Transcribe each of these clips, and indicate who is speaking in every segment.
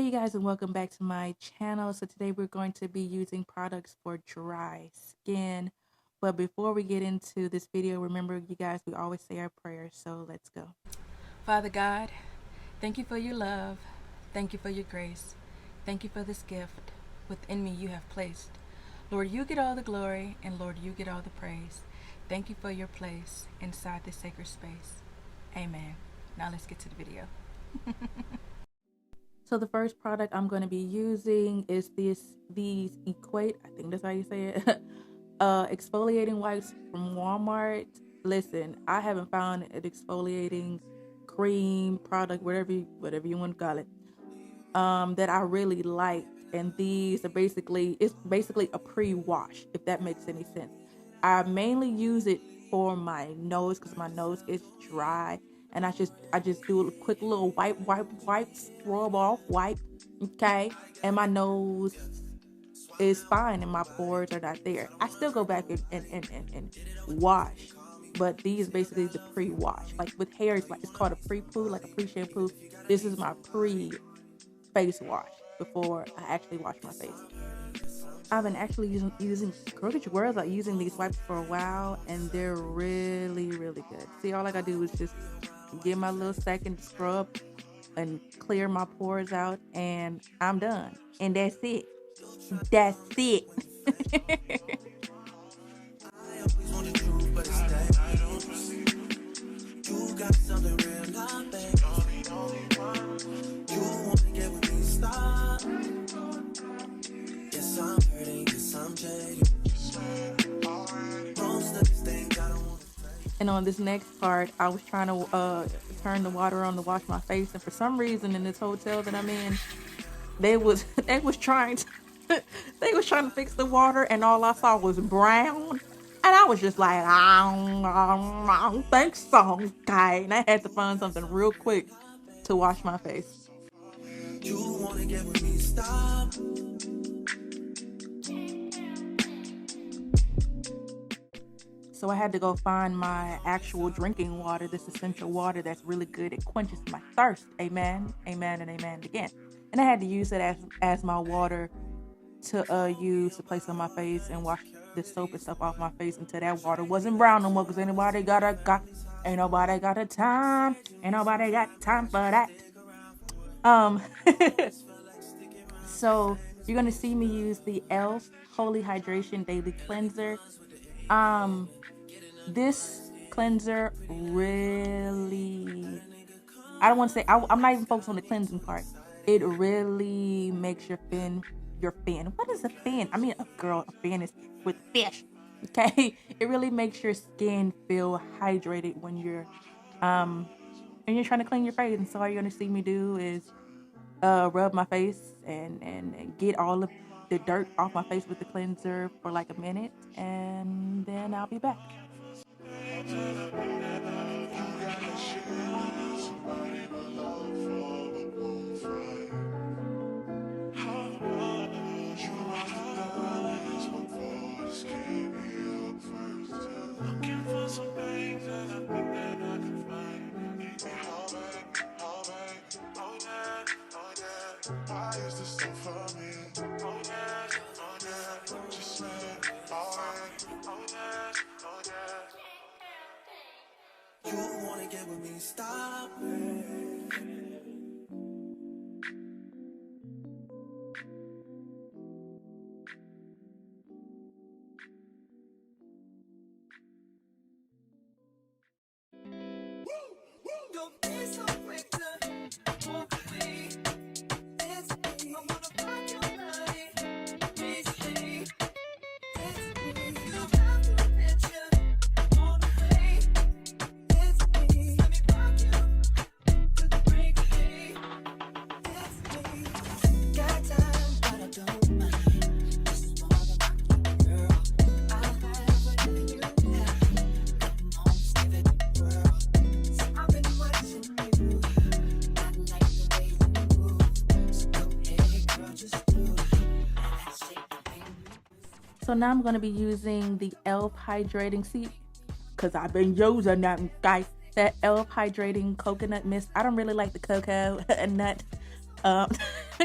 Speaker 1: you guys, and welcome back to my channel. So today we're going to be using products for dry skin. But before we get into this video, remember you guys, we always say our prayers. So let's go.
Speaker 2: Father God, thank you for your love. Thank you for your grace. Thank you for this gift within me you have placed. Lord, you get all the glory, and Lord, you get all the praise. Thank you for your place inside this sacred space. Amen. Now let's get to the video.
Speaker 1: So the first product I'm going to be using is these Equate, I think that's how you say it, exfoliating wipes from Walmart. Listen, I haven't found an exfoliating cream product, whatever you want to call it, that I really like. And these are basically a pre-wash, if that makes any sense. I mainly use it for my nose because my nose is dry, and I just do a quick little wipe, scrub off, wipe, okay, and my nose is fine and my pores are not there. I still go back and wash, but these basically the pre-wash. Like with hair, it's called a pre-poo, like a pre-shampoo. This is my pre-face wash before I actually wash my face. I've been actually using using these wipes for a while, and they're really, really good. See, all I gotta do is just give my little second scrub and clear my pores out, and I'm done. And that's it. That's it. And on this next part, I was trying to turn the water on to wash my face, and for some reason in this hotel that I'm in, they was trying to fix the water, and all I saw was brown, and I was just like, I don't think so, okay. And I had to find something real quick to wash my face. You wanna get with me, stop. So I had to go find my actual drinking water, this essential water that's really good. It quenches my thirst. Amen, amen, and amen again. And I had to use it as my water to use to place on my face and wash the soap and stuff off my face until that water wasn't brown no more. Cause ain't nobody got a time. Ain't nobody got time for that. So you're gonna see me use the ELF Holy Hydration Daily Cleanser. This cleanser really, I don't want to say, I'm not even focused on the cleansing part. It really makes your fin. What is a fin? I mean, a fin is with fish. Okay, it really makes your skin feel hydrated when you're trying to clean your face. And so all you're gonna see me do is rub my face and get all of the dirt off my face with the cleanser for like a minute, and then I'll be back. You wanna get with me, stop it. Don't be so quick to walk away. It's me, I wanna rock your body. Please stay. It's me, you don't have to admit you on the way. It's me, let me rock you to the break of day. It's me, got time, but I don't mind. Just wanna rock you, girl. I'll have whatever you have. Come on, save it, girl. So I've been watching you. I like the way you move. So go ahead, girl, just do that shake thing. So now I'm going to be using the ELF Hydrating, because I've been using that, guys, that ELF Hydrating Coconut Mist. I don't really like the cocoa nut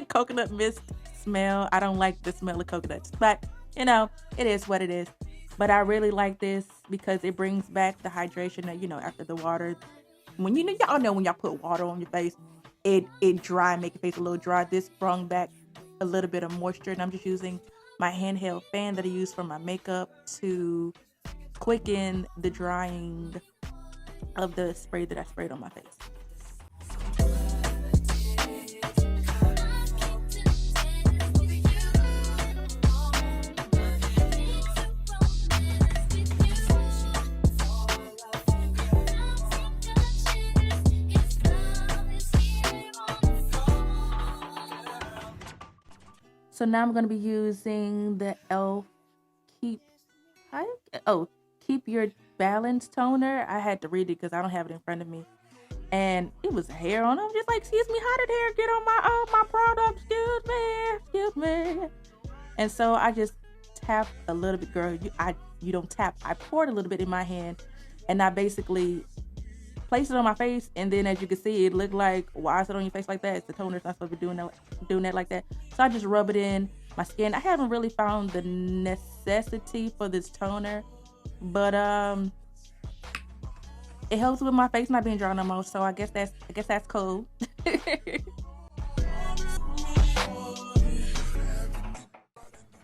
Speaker 1: coconut mist smell. I don't like the smell of coconuts, but you know, it is what it is. But I really like this because it brings back the hydration that, you know, after the water. When you know, y'all know when y'all put water on your face, it dry, make your face a little dry. This brought back a little bit of moisture, and I'm just using my handheld fan that I use for my makeup to quicken the drying of the spray that I sprayed on my face. So now I'm going to be using the e.l.f. Keep Your Balance toner. I had to read it because I don't have it in front of me. And it was hair on it. I'm just like, excuse me, how did hair get on my product? Excuse me. And so I just tapped a little bit, girl. You don't tap. I poured a little bit in my hand, and I basically placed it on my face, and then as you can see, it looked like, why is it on your face like that? It's the toner's not supposed to be doing that like that. So I just rub it in my skin. I haven't really found the necessity for this toner, but it helps with my face not being dry no more. So I guess that's cool.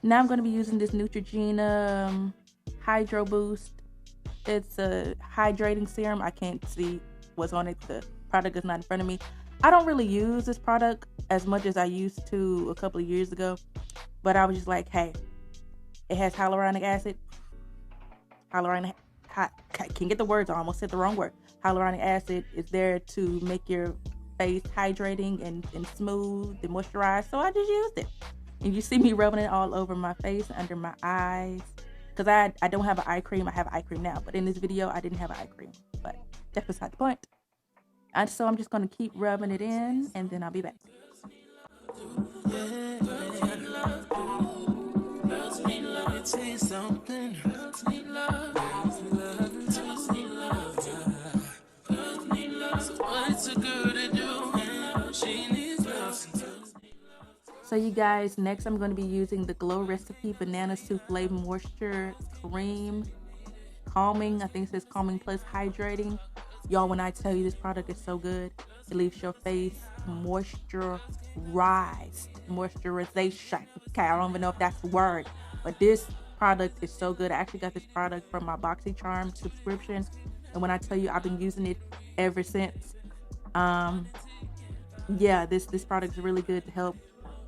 Speaker 1: Now I'm going to be using this Neutrogena Hydro Boost. It's a hydrating serum. I can't see what's on it. The product is not in front of me. I don't really use this product as much as I used to a couple of years ago, but I was just like, hey, it has hyaluronic acid. Can't get the words. I almost said the wrong word. Hyaluronic acid is there to make your face hydrating and smooth and moisturized. So I just used it. And you see me rubbing it all over my face, under my eyes. Because I don't have an eye cream. I have eye cream now. But in this video, I didn't have an eye cream. But that's beside the point. And so I'm just going to keep rubbing it in. And then I'll be back. So you guys, next I'm going to be using the Glow Recipe Banana Soufflé Moisture Cream. Calming. I think it says calming plus hydrating. Y'all, when I tell you this product is so good, it leaves your face moisturization. Okay, I don't even know if that's the word, but this product is so good. I actually got this product from my BoxyCharm subscription, and when I tell you I've been using it ever since. Yeah, this product is really good to help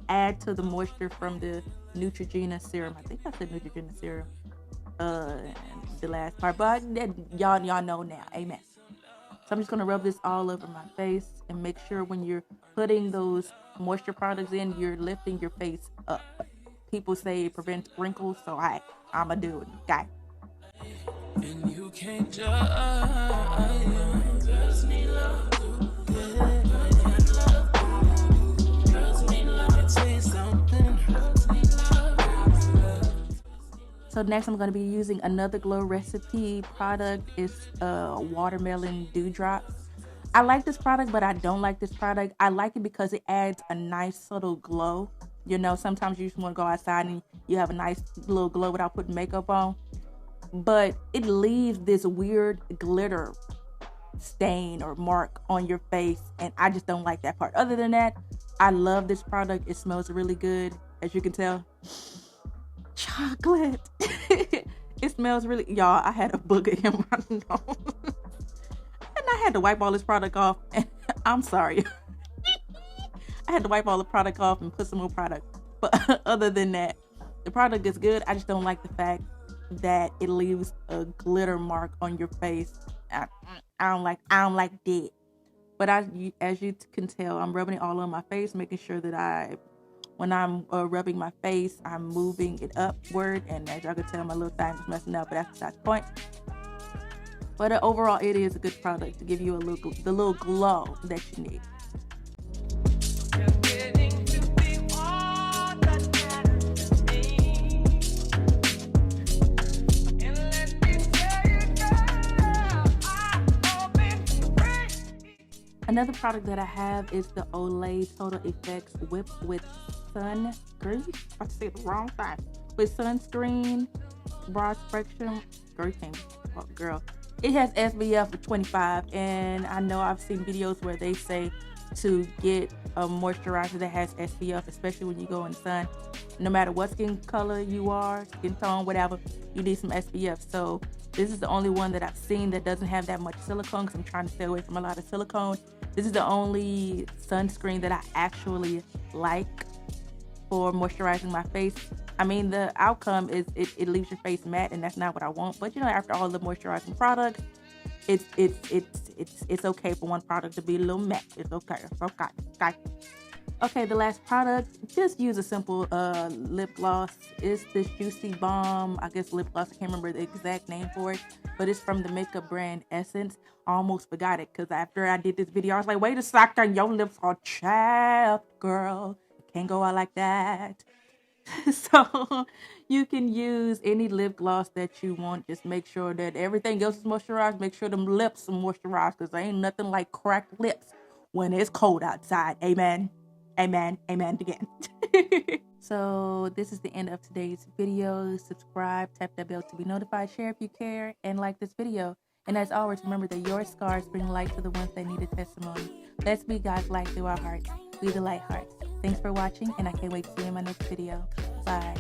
Speaker 1: add to the moisture from the Neutrogena serum. I think I said Neutrogena serum the last part, but y'all know now. Amen. So I'm just gonna rub this all over my face and make sure when you're putting those moisture products in, you're lifting your face up. People say it prevents wrinkles, so I'ma do it, okay? And you can't just me love. So next I'm going to be using another Glow Recipe product. It's watermelon Dewdrop. I like this product, but I don't like this product. I like it because it adds a nice subtle glow. You know, sometimes you just want to go outside and you have a nice little glow without putting makeup on. But it leaves this weird glitter stain or mark on your face, and I just don't like that part. Other than that, I love this product. It smells really good, as you can tell. Chocolate. It smells really, y'all, I had a booger in my nose and I had to wipe all this product off, and I'm sorry. I had to wipe all the product off and put some more product, but other than that, the product is good. I just don't like the fact that it leaves a glitter mark on your face. I don't like that. But as you can tell, I'm rubbing it all on my face, making sure that when I'm rubbing my face, I'm moving it upward. And as y'all can tell, my little thing is messing up, but that's besides the point. But overall, it is a good product to give you the little glow that you need. Another product that I have is the Olay Total Effects Whip with Sunscreen. I say the wrong time. With sunscreen, broad spectrum. Girl. It has SPF of 25, and I know I've seen videos where they say to get a moisturizer that has SPF, especially when you go in the sun. No matter what skin color you are, skin tone, whatever, you need some SPF. So this is the only one that I've seen that doesn't have that much silicone, because I'm trying to stay away from a lot of silicone. This is the only sunscreen that I actually like for moisturizing my face. I mean, the outcome is it leaves your face matte, and that's not what I want. But you know, after all the moisturizing products, it's okay for one product to be a little matte. It's okay. Okay, the last product, just use a simple lip gloss. It's this Juicy Bomb, I guess lip gloss. I can't remember the exact name for it, but it's from the makeup brand Essence. I almost forgot it, because after I did this video, I was like, wait a second, your lips are chapped, girl. Can't go out like that. So you can use any lip gloss that you want. Just make sure that everything else is moisturized. Make sure them lips are moisturized, because there ain't nothing like cracked lips when it's cold outside. Amen. Amen. Amen again. So this is the end of today's video. Subscribe, tap that bell to be notified, share if you care, and like this video. And as always, remember that your scars bring light to the ones that need a testimony. Let's be God's light through our hearts. Be the light hearts. Thanks for watching, and I can't wait to see you in my next video. Bye.